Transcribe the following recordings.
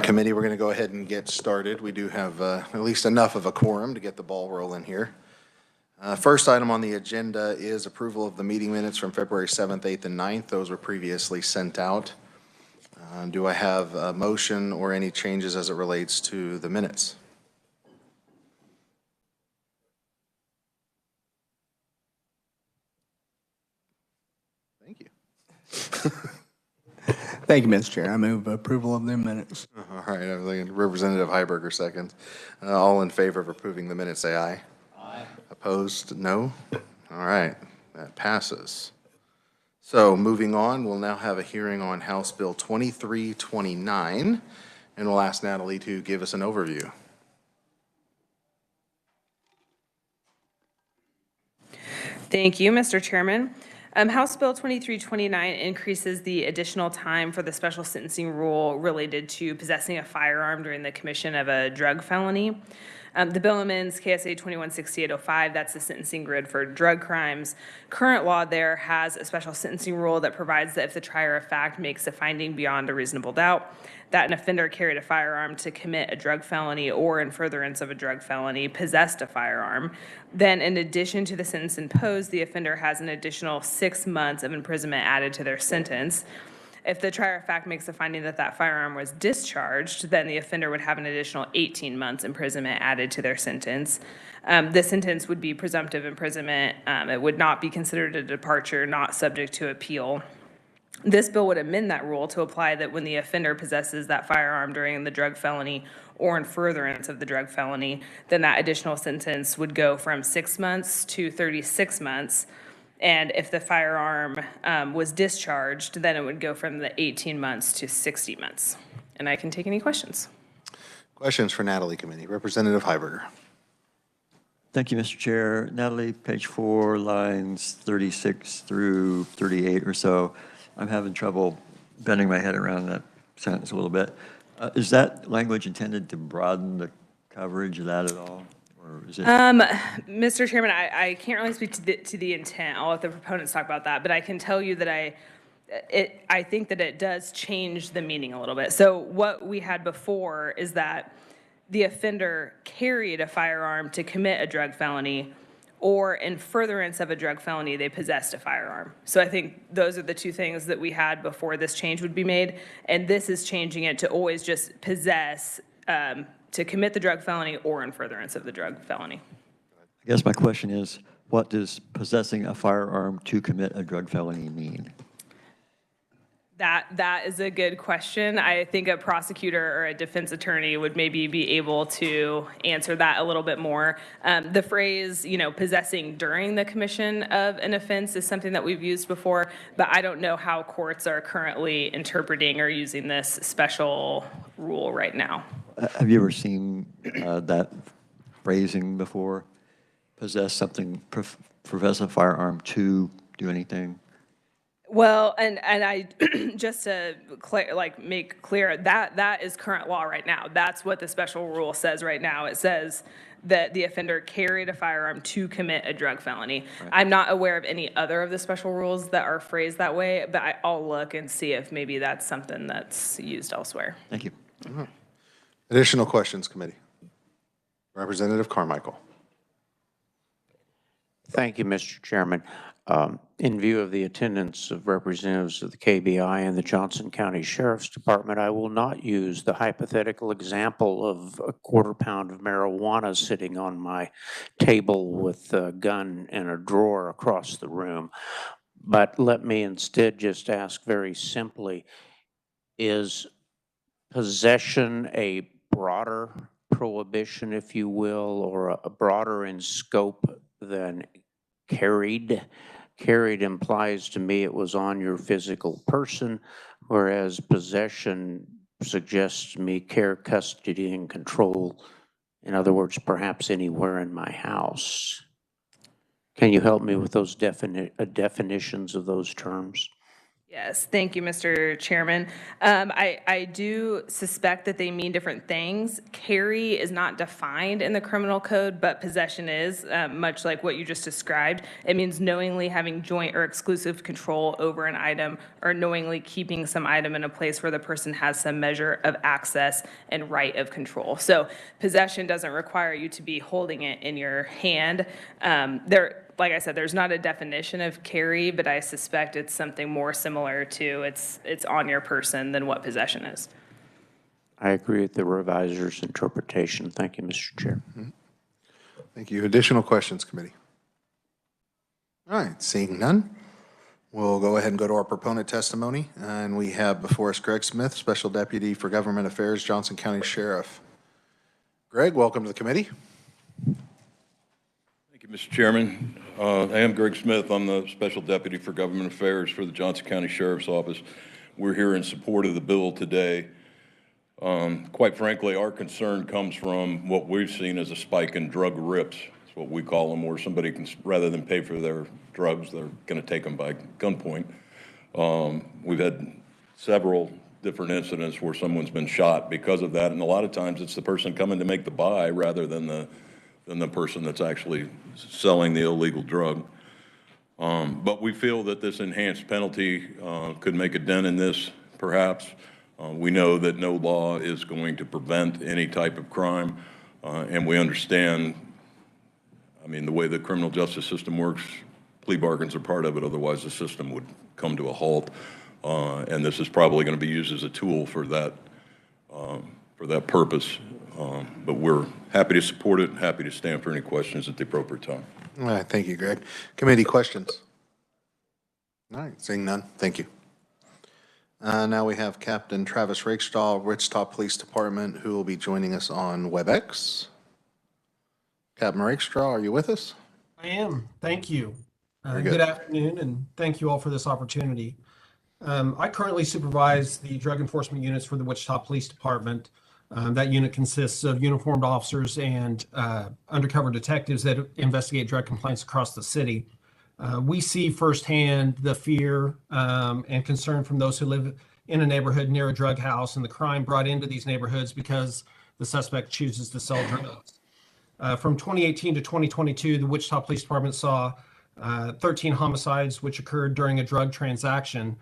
Committee, we're going to go ahead and get started. We do have at least enough of a quorum to get the ball rolling here. First item on the agenda is approval of the meeting minutes from February 7th, 8th, and 9th. Those were previously sent out. Do I have a motion or any changes as it relates to the minutes? Thank you. Thank you, Mr. Chair. I move approval of the minutes. All right, I was thinking Representative Heiberger seconds. All in favor of approving the minutes, say aye. Aye. Opposed, no. All right, that passes. So moving on, we'll now have a hearing on House Bill 2329, and we'll ask Natalie to give us an overview. Thank you, Mr. Chairman. House Bill 2329 increases the additional time for the special sentencing rule related to possessing a firearm during the commission of a drug felony. The bill amends KSA 216805, that's the sentencing grid for drug crimes. Current law there has a special sentencing rule that provides that if the trier of fact makes a finding beyond a reasonable doubt that an offender carried a firearm to commit a drug felony or in furtherance of a drug felony possessed a firearm, then in addition to the sentence imposed, the offender has an additional 6 months of imprisonment added to their sentence. If the trier of fact makes a finding that that firearm was discharged, then the offender would have an additional 18 months imprisonment added to their sentence. The sentence would be presumptive imprisonment. It would not be considered a departure, not subject to appeal. This bill would amend that rule to apply that when the offender possesses that firearm during the drug felony or in furtherance of the drug felony, then that additional sentence would go from 6 months to 36 months. And if the firearm was discharged, then it would go from the 18 months to 60 months. And I can take any questions. Questions for Natalie Committee. Representative Heiberger. Thank you, Mr. Chair. Natalie, page 4, lines 36 through 38 or so. I'm having trouble bending my head around that sentence a little bit. Is that language intended to broaden the coverage of that at all? Or is it? Mr. Chairman, I can't really speak to the intent. I'll let the proponents talk about that. But I can tell you that I think that it does change the meaning a little bit. So what we had before is that the offender carried a firearm to commit a drug felony, or in furtherance of a drug felony, they possessed a firearm. So I think those are the two things that we had before this change would be made. And this is changing it to always just possess, to commit the drug felony or in furtherance of the drug felony. I guess my question is, what does possessing a firearm to commit a drug felony mean? That is a good question. I think a prosecutor or a defense attorney would maybe be able to answer that a little bit more. The phrase, possessing during the commission of an offense is something that we've used before, but I don't know how courts are currently interpreting or using this special rule right now. Have you ever seen that phrasing before? Possess something, possess a firearm to do anything? Well, and I just to make clear that is current law right now. That's what the special rule says right now. It says that the offender carried a firearm to commit a drug felony. Right. I'm not aware of any other of the special rules that are phrased that way, but I'll look and see if maybe that's something that's used elsewhere. Thank you. Mm-hmm. Additional questions, committee. Representative Carmichael. Thank you, Mr. Chairman. In view of the attendance of representatives of the KBI and the Johnson County Sheriff's Department, I will not use the hypothetical example of a quarter pound of marijuana sitting on my table with a gun in a drawer across the room. But let me instead just ask very simply, is possession a broader prohibition, if you will, or a broader in scope than carried? Carried implies to me it was on your physical person, whereas possession suggests to me care, custody, and control. In other words, perhaps anywhere in my house. Can you help me with those definitions of those terms? Yes, thank you, Mr. Chairman. I do suspect that they mean different things. Carry is not defined in the criminal code, but possession is, much like what you just described. It means knowingly having joint or exclusive control over an item, or knowingly keeping some item in a place where the person has some measure of access and right of control. So possession doesn't require you to be holding it in your hand. Like I said, there's not a definition of carry, but I suspect it's something more similar to it's on your person than what possession is. I agree with the reviser's interpretation. Thank you, Mr. Chair. Thank you. Additional questions, committee? All right, seeing none, we'll go ahead and go to our proponent testimony. And we have before us Greg Smith, Special Deputy for Government Affairs, Johnson County Sheriff. Greg, welcome to the committee. Thank you, Mr. Chairman. I am Greg Smith. I'm the Special Deputy for Government Affairs for the Johnson County Sheriff's Office. We're here in support of the bill today. Quite frankly, our concern comes from what we've seen as a spike in drug rips. It's what we call them, where somebody can, rather than pay for their drugs, they're going to take them by gunpoint. We've had several different incidents where someone's been shot because of that, and a lot of times it's the person coming to make the buy rather than the person that's actually selling the illegal drug. But we feel that this enhanced penalty could make a dent in this, perhaps. We know that no law is going to prevent any type of crime, and we understand, I mean, the way the criminal justice system works, plea bargains are part of it, otherwise the system would come to a halt. And this is probably going to be used as a tool for that purpose. But we're happy to support it, happy to stand for any questions at the appropriate time. All right, thank you, Greg. Committee questions? All right, seeing none, thank you. Now we have Captain Travis Rakestraw, Wichita Police Department, who will be joining us on WebEx. Captain Rakestraw, are you with us? I am. Thank you. Very good. Good afternoon, and thank you all for this opportunity. I currently supervise the drug enforcement units for the Wichita Police Department. That unit consists of uniformed officers and undercover detectives that investigate drug complaints across the city. We see firsthand the fear and concern from those who live in a neighborhood near a drug house and the crime brought into these neighborhoods because the suspect chooses to sell drugs. From 2018 to 2022, the Wichita Police Department saw 13 homicides which occurred during a drug transaction.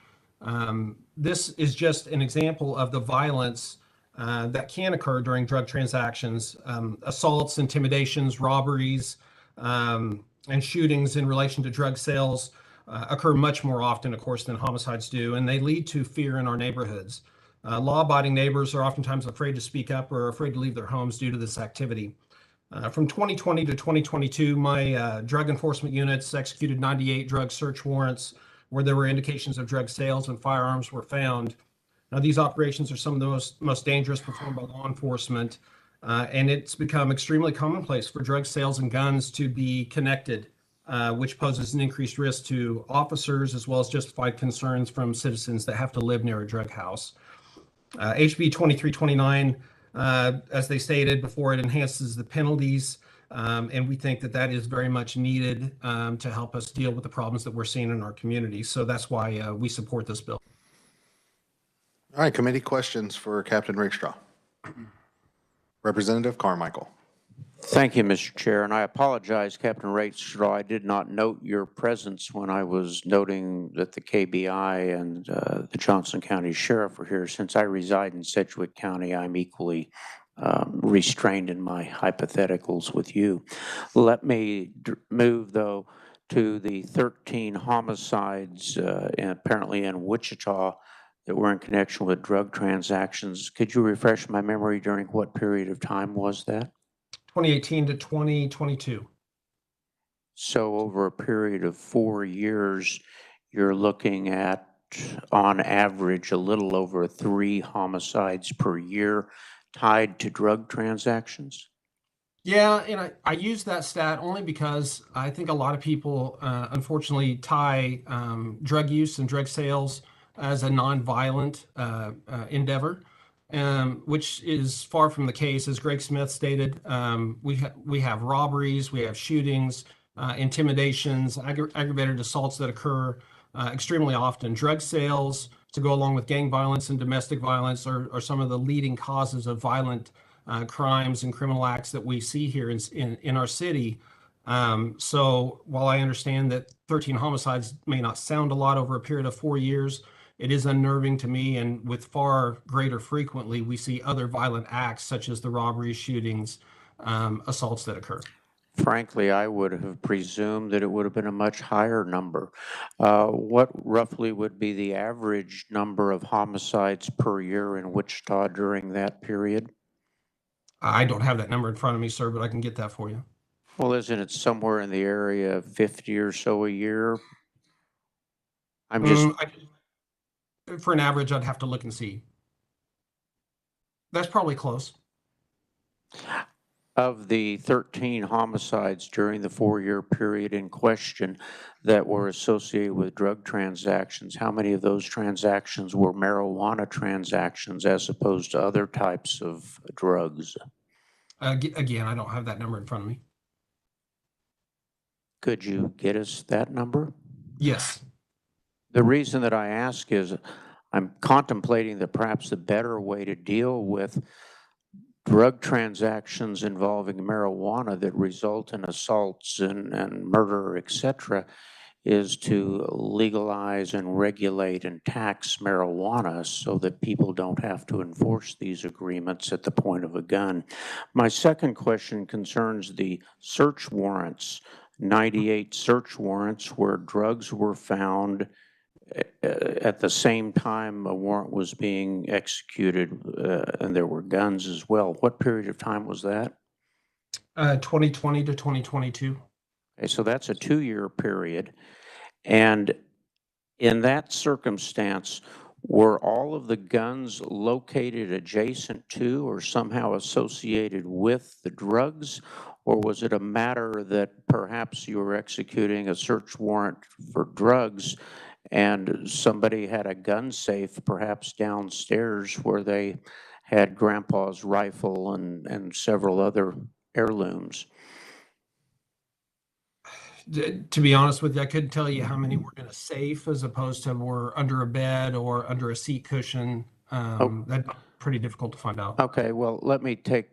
This is just an example of the violence that can occur during drug transactions. Assaults, intimidations, robberies, and shootings in relation to drug sales occur much more often, of course, than homicides do, and they lead to fear in our neighborhoods. Law-abiding neighbors are oftentimes afraid to speak up or afraid to leave their homes due to this activity. From 2020 to 2022, my drug enforcement units executed 98 drug search warrants where there were indications of drug sales and firearms were found. Now, these operations are some of the most dangerous performed by law enforcement, and it's become extremely commonplace for drug sales and guns to be connected, which poses an increased risk to officers as well as justified concerns from citizens that have to live near a drug house. HB 2329, as they stated before, it enhances the penalties, and we think that that is very much needed to help us deal with the problems that we're seeing in our community. So that's why we support this bill. All right, committee questions for Captain Rakestraw. Representative Carmichael. Thank you, Mr. Chair, and I apologize, Captain Rakestraw. I did not note your presence when I was noting that the KBI and the Johnson County Sheriff were here. Since I reside in Sedgwick County, I'm equally restrained in my hypotheticals with you. Let me move, though, to the 13 homicides apparently in Wichita that were in connection with drug transactions. Could you refresh my memory during what period of time was that? 2018 to 2022. So over a period of 4 years, you're looking at, on average, a little over 3 homicides per year tied to drug transactions? Yeah, and I use that stat only because I think a lot of people, unfortunately, tie drug use and drug sales as a nonviolent endeavor, which is far from the case. As Greg Smith stated, we have robberies, we have shootings, intimidations, aggravated assaults that occur extremely often. Drug sales, to go along with gang violence and domestic violence, are some of the leading causes of violent crimes and criminal acts that we see here in our city. So while I understand that 13 homicides may not sound a lot over a period of 4 years, it is unnerving to me, and with far greater frequently, we see other violent acts such as the robberies, shootings, assaults that occur. Frankly, I would have presumed that it would have been a much higher number. What roughly would be the average number of homicides per year in Wichita during that period? I don't have that number in front of me, sir, but I can get that for you. Well, isn't it somewhere in the area of 50 or so a year? I'm just, For an average, I'd have to look and see. That's probably close. of the 13 homicides during the 4-year period in question that were associated with drug transactions, how many of those transactions were marijuana transactions as opposed to other types of drugs? Again, I don't have that number in front of me. Could you get us that number? Yes. The reason that I ask is I'm contemplating that perhaps the better way to deal with drug transactions involving marijuana that result in assaults and murder, etc., is to legalize and regulate and tax marijuana so that people don't have to enforce these agreements at the point of a gun. My second question concerns the search warrants, 98 search warrants where drugs were found at the same time a warrant was being executed, and there were guns as well. What period of time was that? 2020 to 2022. Okay, so that's a 2-year period. And in that circumstance, were all of the guns located adjacent to or somehow associated with the drugs? Or was it a matter that perhaps you were executing a search warrant for drugs and somebody had a gun safe perhaps downstairs where they had grandpa's rifle and several other heirlooms? To be honest with you, I couldn't tell you how many were in a safe as opposed to were under a bed or under a seat cushion. That's pretty difficult to find out. Okay, well, let me take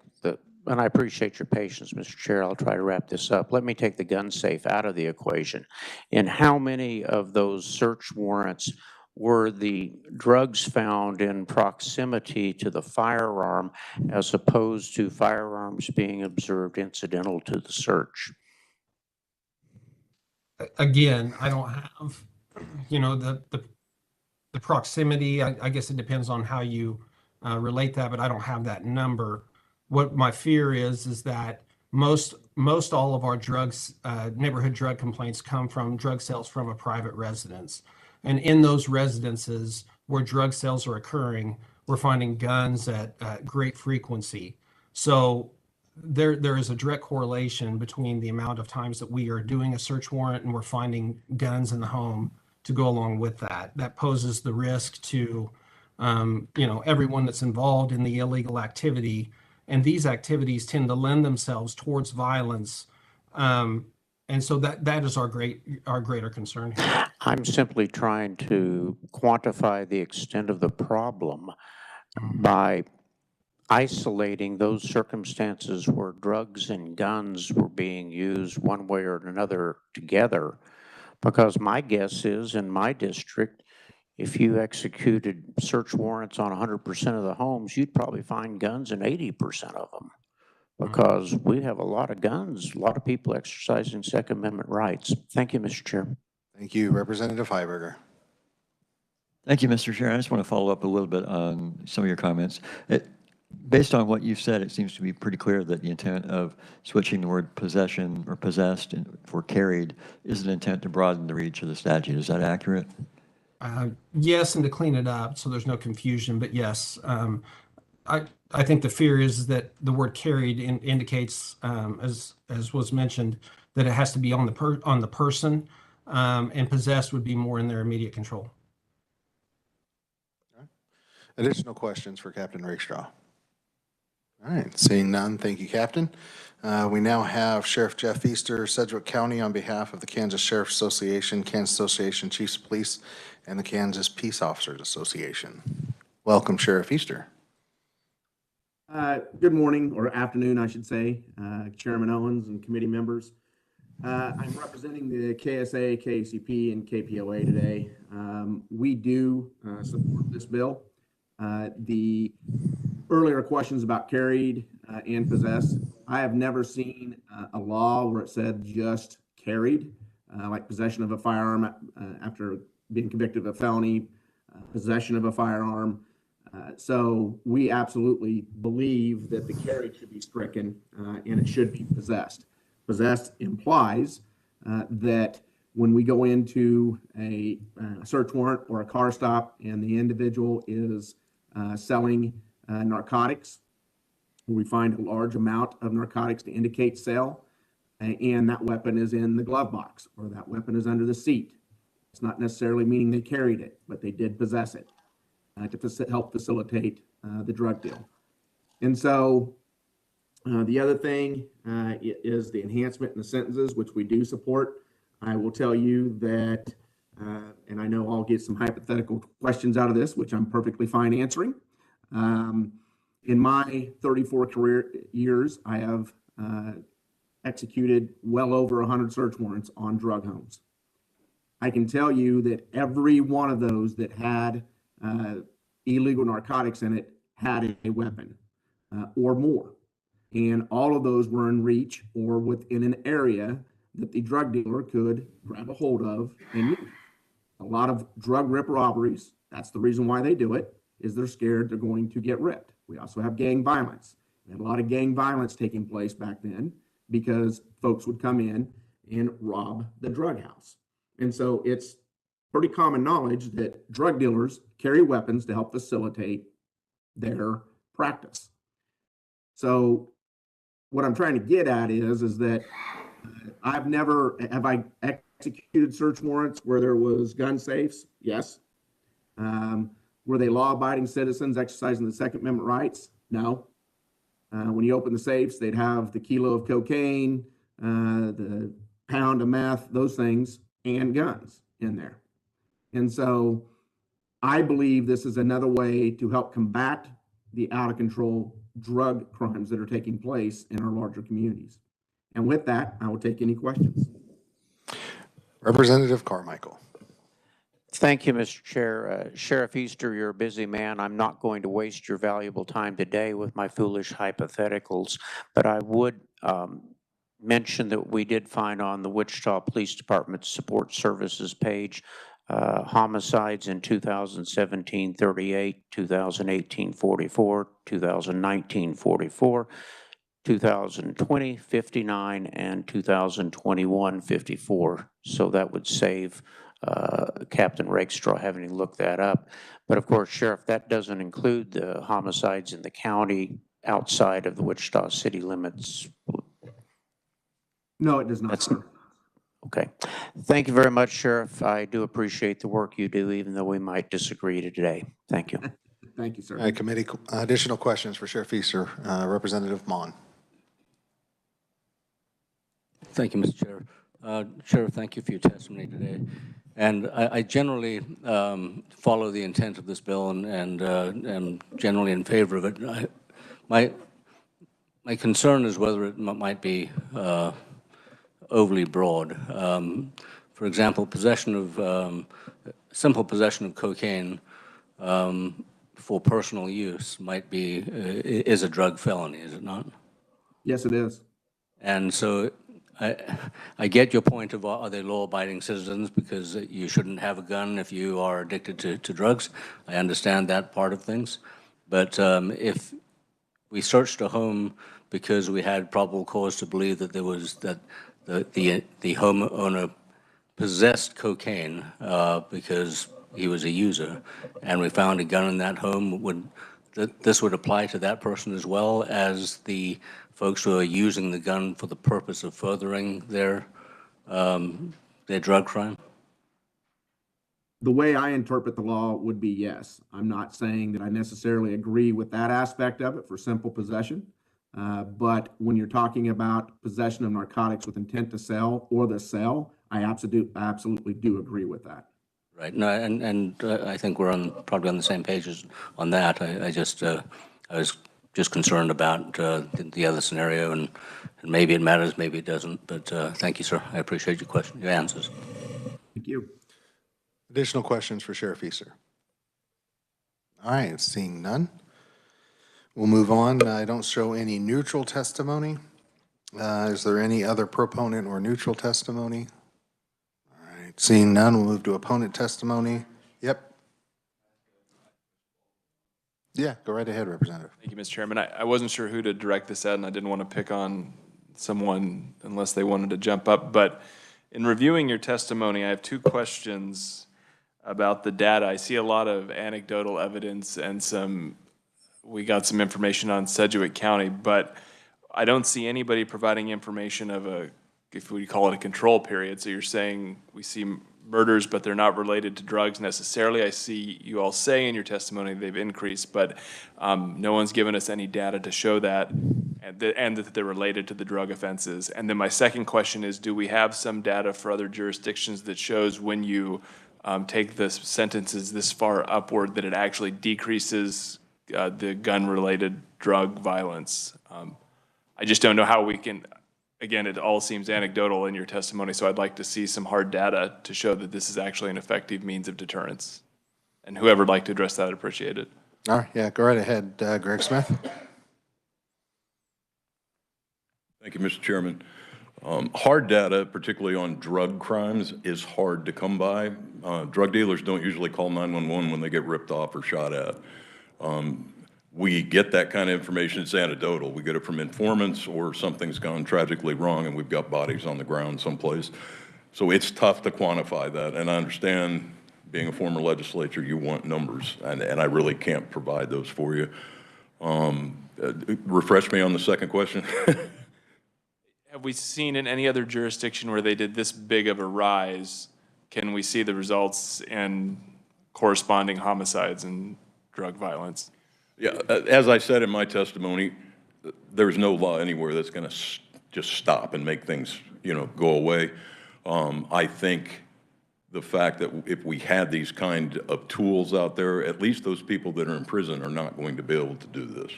and I appreciate your patience, Mr. Chair. I'll try to wrap this up. Let me take the gun safe out of the equation. In how many of those search warrants were the drugs found in proximity to the firearm as opposed to firearms being observed incidental to the search? Again, I don't have, the proximity. I guess it depends on how you relate that, but I don't have that number. What my fear is that most all of our drugs, neighborhood drug complaints come from drug sales from a private residence. And in those residences where drug sales are occurring, we're finding guns at great frequency. So there is a direct correlation between the amount of times that we are doing a search warrant and we're finding guns in the home to go along with that. That poses the risk to everyone that's involved in the illegal activity. And these activities tend to lend themselves towards violence. And so that is our greater concern here. I'm simply trying to quantify the extent of the problem by isolating those circumstances where drugs and guns were being used one way or another together. Because my guess is in my district, if you executed search warrants on 100% of the homes, you'd probably find guns in 80% of them. Because we have a lot of guns, a lot of people exercising Second Amendment rights. Thank you, Mr. Chair. Thank you, Representative Heiberger. Thank you, Mr. Chair. I just want to follow up a little bit on some of your comments. Based on what you've said, it seems to be pretty clear that the intent of switching the word possession or possessed for carried is an intent to broaden the reach of the statute. Is that accurate? Yes, and to clean it up so there's no confusion, but yes. I think the fear is that the word carried indicates, as was mentioned, that it has to be on the person, and possessed would be more in their immediate control. Additional questions for Captain Rakestraw? All right, seeing none, thank you, Captain. We now have Sheriff Jeff Easter, Sedgwick County, on behalf of the Kansas Sheriff Association, Kansas Association of Chiefs of Police, and the Kansas Peace Officers Association. Welcome, Sheriff Easter. Good morning, or afternoon, I should say, Chairman Owens and committee members. I'm representing the KSA, KCP, and KPOA today. We do support this bill. The earlier questions about carried and possessed, I have never seen a law where it said just carried, like possession of a firearm after being convicted of a felony, possession of a firearm. So we absolutely believe that the carry should be stricken and it should be possessed. Possessed implies that when we go into a search warrant or a car stop and the individual is selling narcotics, we find a large amount of narcotics to indicate sale, and that weapon is in the glove box or that weapon is under the seat. It's not necessarily meaning they carried it, but they did possess it. To help facilitate the drug deal. And so the other thing is the enhancement in the sentences, which we do support. I will tell you that, and I know I'll get some hypothetical questions out of this, which I'm perfectly fine answering. In my 34 career years, I have executed well over 100 search warrants on drug homes. I can tell you that every one of those that had illegal narcotics in it had a weapon or more. And all of those were in reach or within an area that the drug dealer could grab a hold of and use. A lot of drug rip robberies, that's the reason why they do it, is they're scared they're going to get ripped. We also have gang violence. We had a lot of gang violence taking place back then because folks would come in and rob the drug house. And so it's pretty common knowledge that drug dealers carry weapons to help facilitate their practice. So what I'm trying to get at is that have I executed search warrants where there was gun safes? Yes. Were they law-abiding citizens exercising the Second Amendment rights? No. When you open the safes, they'd have the kilo of cocaine, the pound of meth, those things, and guns in there. And so I believe this is another way to help combat the out-of-control drug crimes that are taking place in our larger communities. And with that, I will take any questions. Representative Carmichael. Thank you, Mr. Chair. Sheriff Easter, you're a busy man. I'm not going to waste your valuable time today with my foolish hypotheticals, but I would mention that we did find on the Wichita Police Department Support Services page homicides in 2017, 38, 2018, 44, 2019, 44, 2020, 59, and 2021, 54. So that would save Captain Rakestraw having to look that up. But of course, Sheriff, that doesn't include the homicides in the county outside of the Wichita city limits. No, it does not, sir. Okay. Thank you very much, Sheriff. I do appreciate the work you do, even though we might disagree today. Thank you. Thank you, sir. All right, committee, additional questions for Sheriff Easter. Representative Mon. Thank you, Mr. Chair. Sheriff, thank you for your testimony today. And I generally follow the intent of this bill and am generally in favor of it. My concern is whether it might be overly broad. For example, simple possession of cocaine for personal use is a drug felony, is it not? Yes, it is. And so I get your point of are they law-abiding citizens because you shouldn't have a gun if you are addicted to drugs. I understand that part of things. But if we searched a home because we had probable cause to believe that the homeowner possessed cocaine because he was a user, and we found a gun in that home, this would apply to that person as well as the folks who are using the gun for the purpose of furthering their drug crime? the way I interpret the law would be yes. I'm not saying that I necessarily agree with that aspect of it for simple possession. But when you're talking about possession of narcotics with intent to sell or the sell, I absolutely do agree with that. Right. No, and I think we're probably on the same page on that. I was just concerned about the other scenario, and maybe it matters, maybe it doesn't. But thank you, sir. I appreciate your answers. Thank you. Additional questions for Sheriff Easter? All right, seeing none. We'll move on. I don't show any neutral testimony. Is there any other proponent or neutral testimony? All right, seeing none, we'll move to opponent testimony. Yep. Yeah, go right ahead, Representative. Thank you, Mr. Chairman. I wasn't sure who to direct this at, and I didn't want to pick on someone unless they wanted to jump up. But in reviewing your testimony, I have two questions about the data. I see a lot of anecdotal evidence and we got some information on Sedgwick County, but I don't see anybody providing information of if we call it a control period. So you're saying we see murders, but they're not related to drugs necessarily. I see you all say in your testimony they've increased, but no one's given us any data to show that and that they're related to the drug offenses. And then my second question is, do we have some data for other jurisdictions that shows when you take the sentences this far upward that it actually decreases the gun-related drug violence? I just don't know how we can, again, it all seems anecdotal in your testimony, so I'd like to see some hard data to show that this is actually an effective means of deterrence. And whoever'd like to address that, I'd appreciate it. All right, yeah, go right ahead, Greg Smith. Thank you, Mr. Chairman. Hard data, particularly on drug crimes, is hard to come by. Drug dealers don't usually call 911 when they get ripped off or shot at. We get that kind of information, it's anecdotal. We get it from informants or something's gone tragically wrong and we've got bodies on the ground someplace. So it's tough to quantify that. And I understand, being a former legislator, you want numbers, and I really can't provide those for you. Refresh me on the second question. Have we seen in any other jurisdiction where they did this big of a rise, can we see the results in corresponding homicides and drug violence? Yeah, as I said in my testimony, there's no law anywhere that's going to just stop and make things, go away. I think the fact that if we had these kind of tools out there, at least those people that are in prison are not going to be able to do this.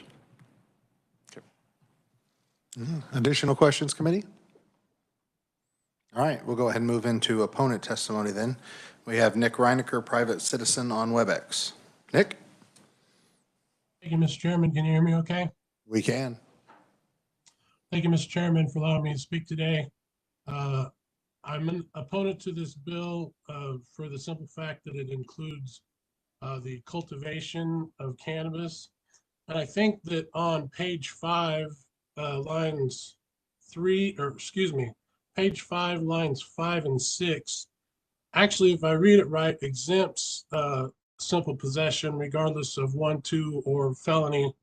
Okay. Additional questions, committee? All right, we'll go ahead and move into opponent testimony then. We have Nick Reinecker, private citizen on WebEx. Nick? Thank you, Mr. Chairman. Can you hear me okay? We can. Thank you, Mr. Chairman, for allowing me to speak today. I'm an opponent to this bill for the simple fact that it includes the cultivation of cannabis. And I think that on page 5, lines 5 and 6, actually, if I read it right, exempts simple possession regardless of 1, 2, or felony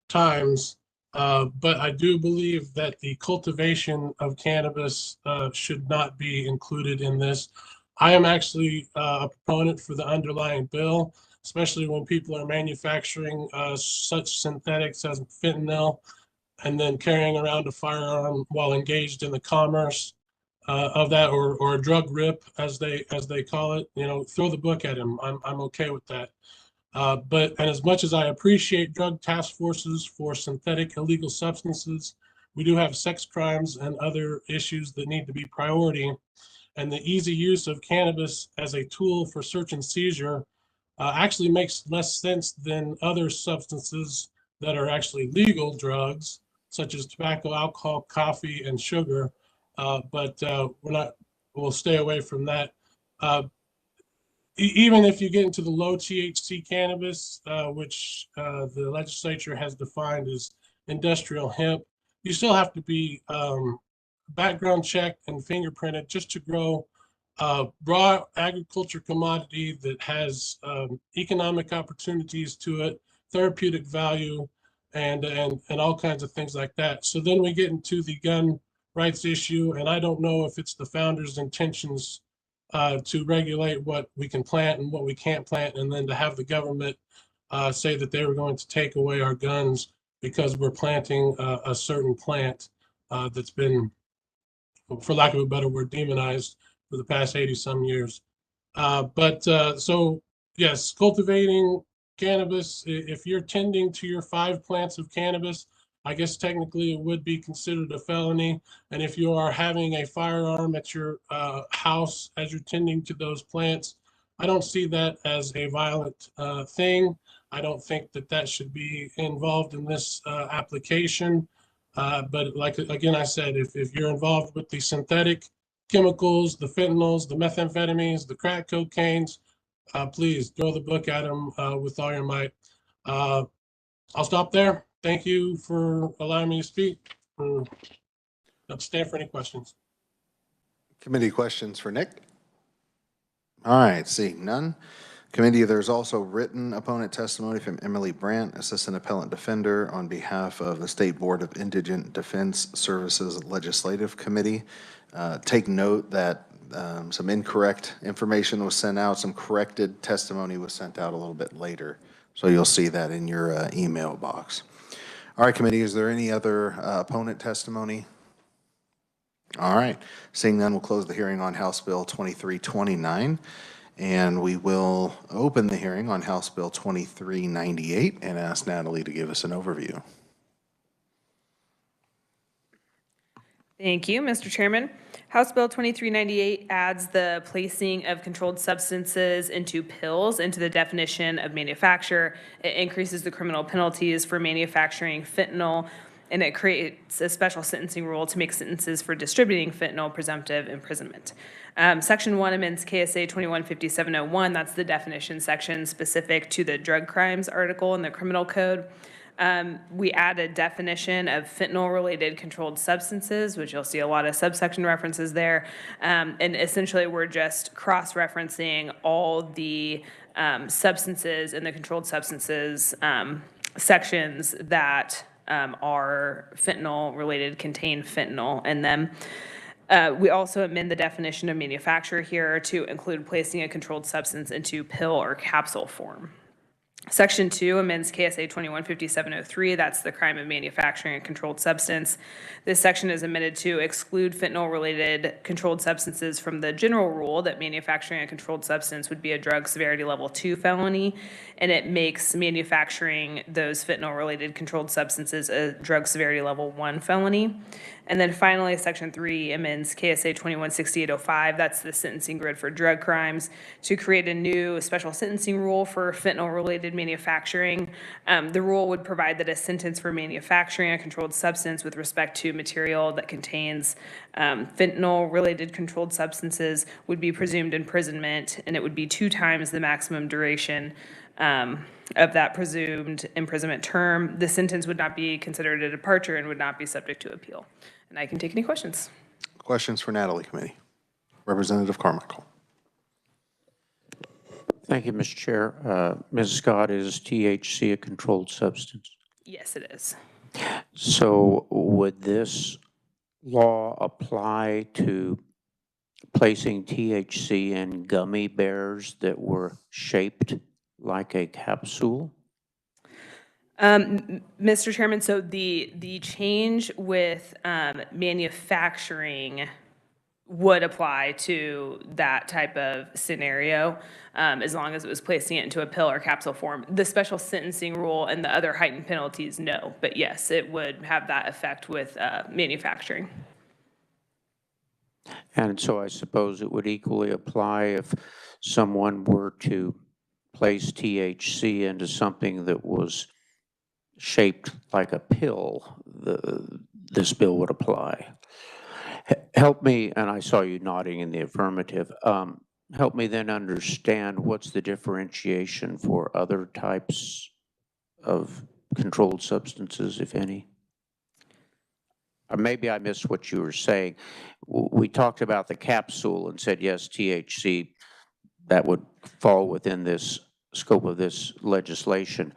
times. But I do believe that the cultivation of cannabis should not be included in this. I am actually a proponent for the underlying bill, especially when people are manufacturing such synthetics as fentanyl and then carrying around a firearm while engaged in the commerce of that, or a drug rip, as they call it. Throw the book at him. I'm okay with that. And as much as I appreciate drug task forces for synthetic illegal substances, we do have sex crimes and other issues that need to be priority. And the easy use of cannabis as a tool for search and seizure actually makes less sense than other substances that are actually legal drugs, such as tobacco, alcohol, coffee, and sugar. But we'll stay away from that. Even if you get into the low THC cannabis, which the legislature has defined as industrial hemp, you still have to be background checked and fingerprinted just to grow raw agriculture commodity that has economic opportunities to it, therapeutic value, and all kinds of things like that. So then we get into the gun rights issue, and I don't know if it's the founders' intentions to regulate what we can plant and what we can't plant, and then to have the government say that they were going to take away our guns because we're planting a certain plant that's been, for lack of a better word, demonized for the past 80-some years. So yes, cultivating cannabis, if you're tending to your 5 plants of cannabis, I guess technically it would be considered a felony. And if you are having a firearm at your house as you're tending to those plants, I don't see that as a violent thing. I don't think that that should be involved in this application. But like, again, I said, if you're involved with the synthetic chemicals, the fentanyls, the methamphetamines, the crack cocaines, please throw the book at them with all your might. I'll stop there. Thank you for allowing me to speak. I'll stand for any questions. Committee questions for Nick? All right, seeing none. Committee, there's also written opponent testimony from Emily Brandt, Assistant Appellant Defender, on behalf of the State Board of Indigent Defense Services Legislative Committee. Take note that some incorrect information was sent out, some corrected testimony was sent out a little bit later. So you'll see that in your email box. All right, committee, is there any other opponent testimony? All right, seeing none, we'll close the hearing on House Bill 2329, and we will open the hearing on House Bill 2398 and ask Natalie to give us an overview. Thank you, Mr. Chairman. House Bill 2398 adds the placing of controlled substances into pills into the definition of manufacture. It increases the criminal penalties for manufacturing fentanyl, and it creates a special sentencing rule to make sentences for distributing fentanyl presumptive imprisonment. Section 1 amends KSA 215701. That's the definition section specific to the drug crimes article in the criminal code. We add a definition of fentanyl-related controlled substances, which you'll see a lot of subsection references there. And essentially, we're just cross-referencing all the substances in the controlled substances sections that are fentanyl-related, contain fentanyl in them. We also amend the definition of manufacturer here to include placing a controlled substance into pill or capsule form. Section 2 amends KSA 215703. That's the crime of manufacturing a controlled substance. This section is amended to exclude fentanyl-related controlled substances from the general rule that manufacturing a controlled substance would be a drug severity level 2 felony, and it makes manufacturing those fentanyl-related controlled substances a drug severity level 1 felony. And then finally, Section 3 amends KSA 216805. That's the sentencing grid for drug crimes, to create a new special sentencing rule for fentanyl-related manufacturing. The rule would provide that a sentence for manufacturing a controlled substance with respect to material that contains fentanyl-related controlled substances would be presumed imprisonment, and it would be 2 times the maximum duration of that presumed imprisonment term. The sentence would not be considered a departure and would not be subject to appeal. And I can take any questions. Questions for Natalie, committee? Representative Carmichael. Thank you, Mr. Chair. Ms. Scott, is THC a controlled substance? Yes, it is. So would this law apply to placing THC in gummy bears that were shaped like a capsule? Mr. Chairman, so the change with manufacturing would apply to that type of scenario, as long as it was placing it into a pill or capsule form. The special sentencing rule and the other heightened penalties, no. But yes, it would have that effect with manufacturing. And so I suppose it would equally apply if someone were to place THC into something that was shaped like a pill. This bill would apply. Help me, and I saw you nodding in the affirmative, help me then understand what's the differentiation for other types of controlled substances, if any? Or maybe I missed what you were saying. We talked about the capsule and said, yes, THC, that would fall within this scope of this legislation.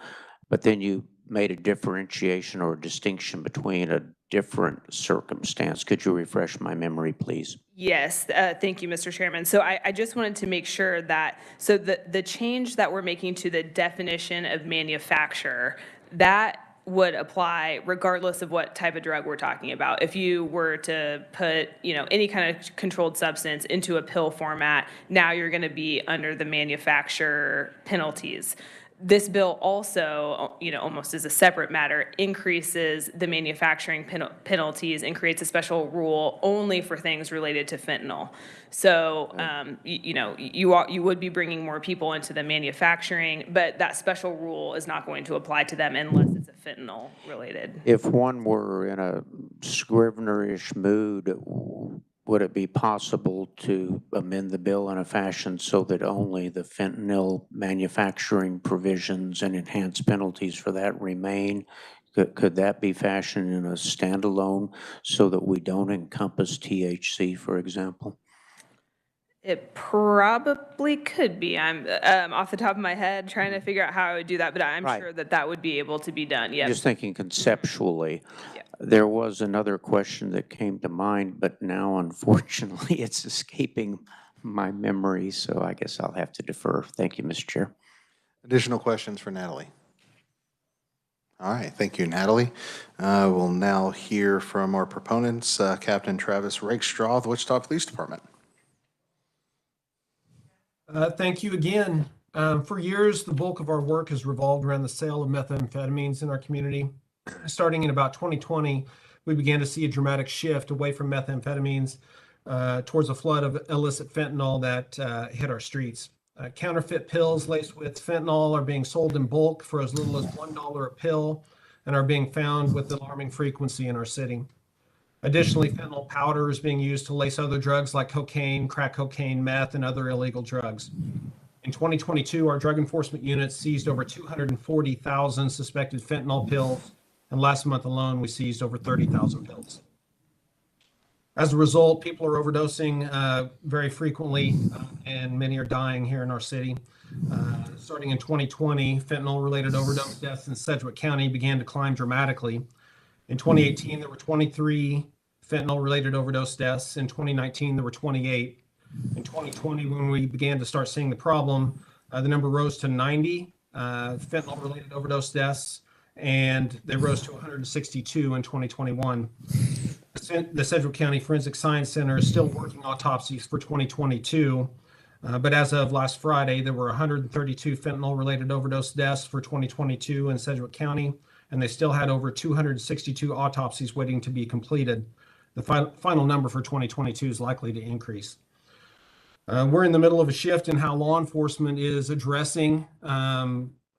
But then you made a differentiation or a distinction between a different circumstance. Could you refresh my memory, please? Yes, thank you, Mr. Chairman. So I just wanted to make sure that, so the change that we're making to the definition of manufacturer, that would apply regardless of what type of drug we're talking about. If you were to put, any kind of controlled substance into a pill format, now you're going to be under the manufacturer penalties. This bill also, almost as a separate matter, increases the manufacturing penalties and creates a special rule only for things related to fentanyl. So, you would be bringing more people into the manufacturing, but that special rule is not going to apply to them unless it's a fentanyl related. If one were in a Scrivener-ish mood, would it be possible to amend the bill in a fashion so that only the fentanyl manufacturing provisions and enhanced penalties for that remain? Could that be fashioned in a standalone so that we don't encompass THC, for example? It probably could be. I'm off the top of my head trying to figure out how I would do that, but I'm Right. sure that would be able to be done. Yes. Just thinking conceptually. Yeah. There was another question that came to mind, but now unfortunately it's escaping my memory, so I guess I'll have to defer. Thank you, Mr. Chair. Additional questions for Natalie? All right, thank you, Natalie. We'll now hear from our proponents, Captain Travis Rakestraw of the Wichita Police Department. Thank you again. For years, the bulk of our work has revolved around the sale of methamphetamines in our community. Starting in about 2020, we began to see a dramatic shift away from methamphetamines towards a flood of illicit fentanyl that hit our streets. Counterfeit pills laced with fentanyl are being sold in bulk for as little as $1 a pill and are being found with alarming frequency in our city. Additionally, fentanyl powder is being used to lace other drugs like cocaine, crack cocaine, meth, and other illegal drugs. In 2022, our drug enforcement units seized over 240,000 suspected fentanyl pills, and last month alone, we seized over 30,000 pills. As a result, people are overdosing very frequently, and many are dying here in our city. Starting in 2020, fentanyl-related overdose deaths in Sedgwick County began to climb dramatically. In 2018, there were 23 fentanyl-related overdose deaths. In 2019, there were 28. In 2020, when we began to start seeing the problem, the number rose to 90 fentanyl-related overdose deaths, and they rose to 162 in 2021. The Sedgwick County Forensic Science Center is still working autopsies for 2022, but as of last Friday, there were 132 fentanyl-related overdose deaths for 2022 in Sedgwick County, and they still had over 262 autopsies waiting to be completed. The final number for 2022 is likely to increase. We're in the middle of a shift in how law enforcement is addressing our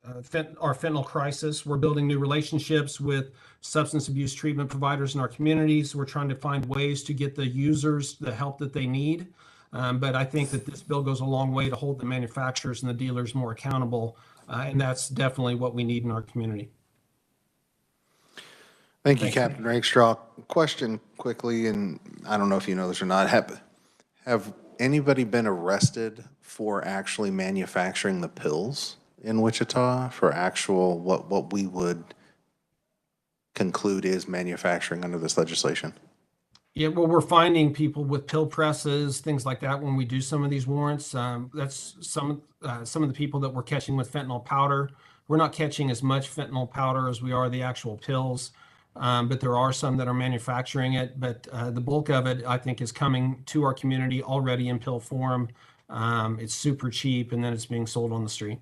fentanyl crisis. We're building new relationships with substance abuse treatment providers in our communities. We're trying to find ways to get the users the help that they need. But I think that this bill goes a long way to hold the manufacturers and the dealers more accountable. And that's definitely what we need in our community. Thank you, Captain Rakestraw. Question quickly, and I don't know if you know this or not. Have anybody been arrested for actually manufacturing the pills in Wichita for actual what we would conclude is manufacturing under this legislation? Yeah, well, we're finding people with pill presses, things like that when we do some of these warrants. That's some of the people that we're catching with fentanyl powder. We're not catching as much fentanyl powder as we are the actual pills. But there are some that are manufacturing it. But the bulk of it, I think, is coming to our community already in pill form. It's super cheap, and then it's being sold on the street.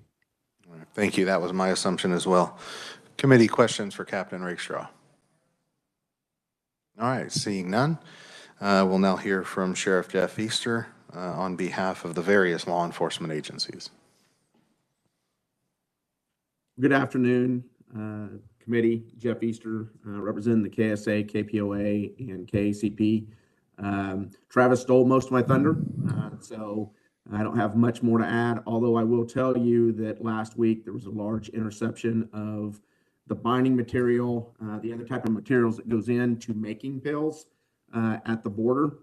Thank you. That was my assumption as well. Committee questions for Captain Rakestraw. All right, seeing none, we'll now hear from Sheriff Jeff Easter on behalf of the various law enforcement agencies. Good afternoon. Committee, Jeff Easter, representing the KSA, KPOA, and KACP. Travis stole most of my thunder, so I don't have much more to add, although I will tell you that last week there was a large interception of the binding material, the other type of materials that goes into making pills at the border.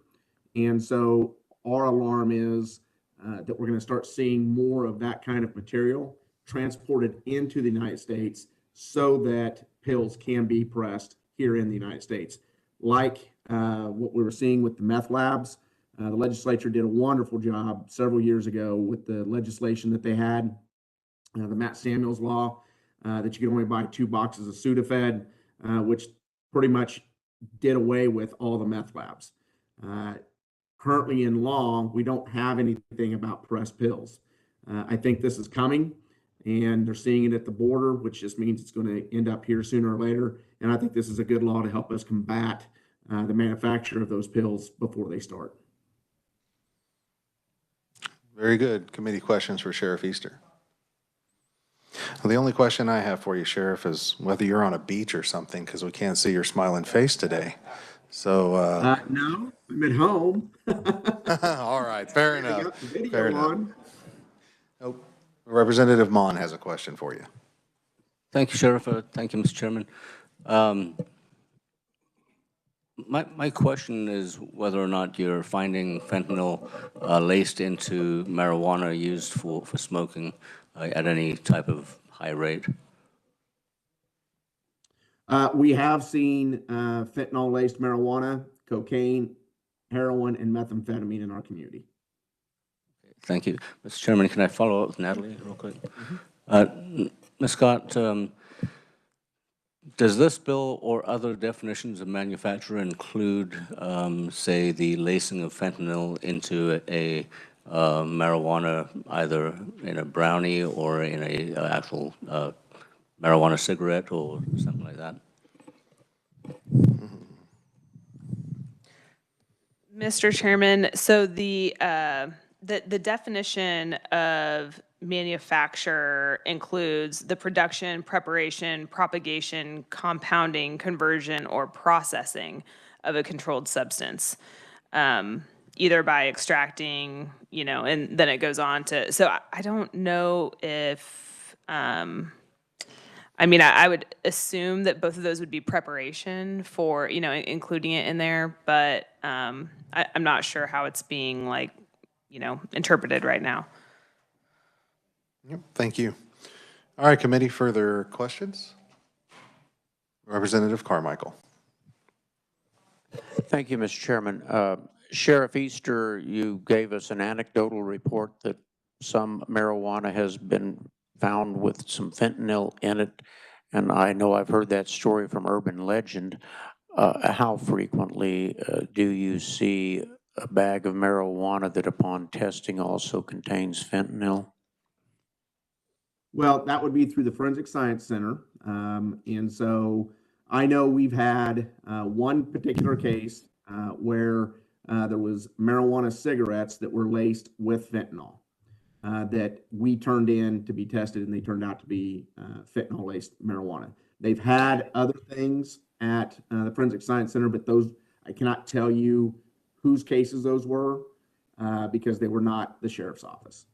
And so our alarm is that we're going to start seeing more of that kind of material transported into the United States so that pills can be pressed here in the United States. like what we were seeing with the meth labs. The legislature did a wonderful job several years ago with the legislation that they had, the Matt Samuels law, that you could only buy 2 boxes of Sudafed, which pretty much did away with all the meth labs. Currently in law, we don't have anything about pressed pills. I think this is coming, and they're seeing it at the border, which just means it's going to end up here sooner or later. And I think this is a good law to help us combat the manufacture of those pills before they start. Very good. Committee questions for Sheriff Easter. Well, the only question I have for you, Sheriff, is whether you're on a beach or something, because we can't see your smiling face today. So, no, I'm at home. all right, fair I enough. got the video Fair enough. on. Oh, Representative Mon has a question for you. Thank you, Sheriff. Thank you, Mr. Chairman. My question is whether or not you're finding fentanyl laced into marijuana used for smoking at any type of high rate. We have seen fentanyl-laced marijuana, cocaine, heroin, and methamphetamine in our community. Thank you. Mr. Chairman, can I follow up with Natalie real quick? Ms. Scott, does this bill or other definitions of manufacturer include, say, the lacing of fentanyl into a marijuana, either in a brownie or in a actual marijuana cigarette or something like that? Mr. Chairman, so the definition of manufacture includes the production, preparation, propagation, compounding, conversion, or processing of a controlled substance, either by extracting, and then it goes on to, so I don't know if, I would assume that both of those would be preparation for, including it in there, but I'm not sure how it's being interpreted right now. Yep, thank you. All right, committee, further questions? Representative Carmichael. Thank you, Mr. Chairman. Sheriff Easter, you gave us an anecdotal report that some marijuana has been found with some fentanyl in it, and I know I've heard that story from urban legend. How frequently do you see a bag of marijuana that upon testing also contains fentanyl? Well, that would be through the Forensic Science Center. And so I know we've had one particular case where there was marijuana cigarettes that were laced with fentanyl that we turned in to be tested, and they turned out to be fentanyl-laced marijuana. They've had other things at the Forensic Science Center, but those, I cannot tell you whose cases those were because they were not the sheriff's office.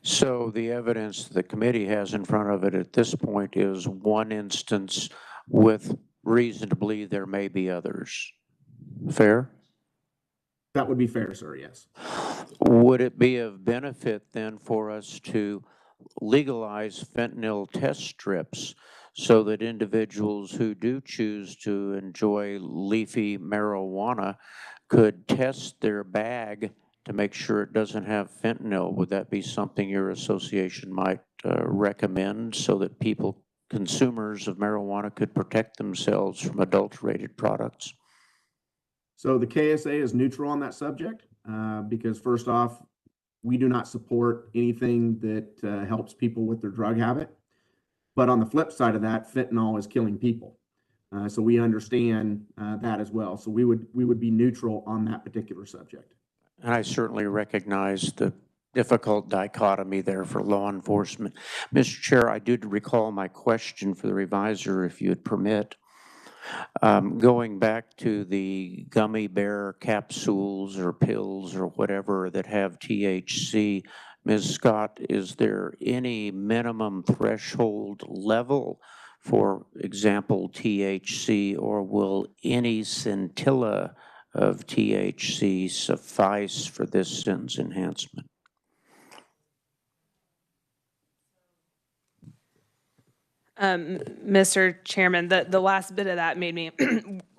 So the evidence the committee has in front of it at this point is one instance with reason to believe there may be others. Fair? That would be fair, sir, yes. Would it be of benefit then for us to legalize fentanyl test strips so that individuals who do choose to enjoy leafy marijuana could test their bag to make sure it doesn't have fentanyl? Would that be something your association might recommend so that people, consumers of marijuana, could protect themselves from adulterated products? So the KSA is neutral on that subject because first off, we do not support anything that helps people with their drug habit. But on the flip side of that, fentanyl is killing people. So we understand that as well. So we would be neutral on that particular subject. And I certainly recognize the difficult dichotomy there for law enforcement. Mr. Chair, I do recall my question for the reviser, if you'd permit. Going back to the gummy bear capsules or pills or whatever that have THC, Ms. Scott, is there any minimum threshold level, for example, THC, or will any scintilla of THC suffice for this sentence enhancement? Mr. Chairman, the last bit of that made me,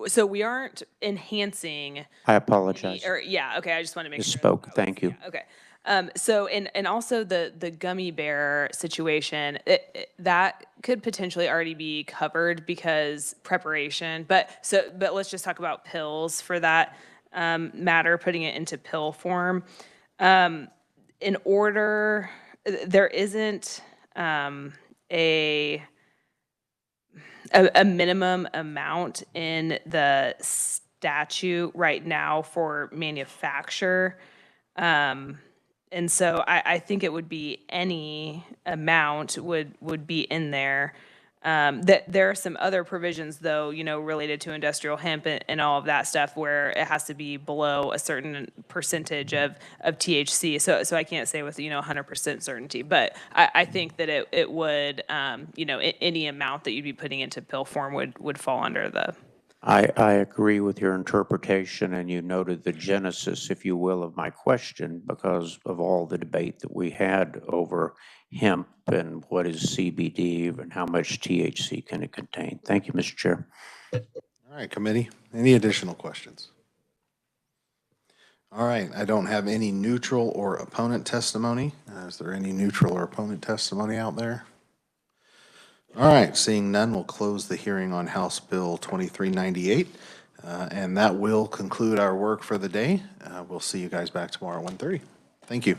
so we aren't enhancing. I apologize. Yeah, okay, I just want to make sure. Misspoke. Thank you. Yeah, okay. So, and also the gummy bear situation, that could potentially already be covered because preparation, but let's just talk about pills for that matter, putting it into pill form. In order, there isn't a minimum amount in the statute right now for manufacture. And so I think it would be any amount would be in there. That there are some other provisions though, related to industrial hemp and all of that stuff where it has to be below a certain percentage of THC. So I can't say with, 100% certainty, but I think that it would, any amount that you'd be putting into pill form would fall under the. I agree with your interpretation, and you noted the genesis, if you will, of my question because of all the debate that we had over hemp and what is CBD and how much THC can it contain. Thank you, Mr. Chair. All right, committee, any additional questions? All right, I don't have any neutral or opponent testimony. Is there any neutral or opponent testimony out there? All right, seeing none, we'll close the hearing on House Bill 2398. And that will conclude our work for the day. We'll see you guys back tomorrow at 1:30. Thank you.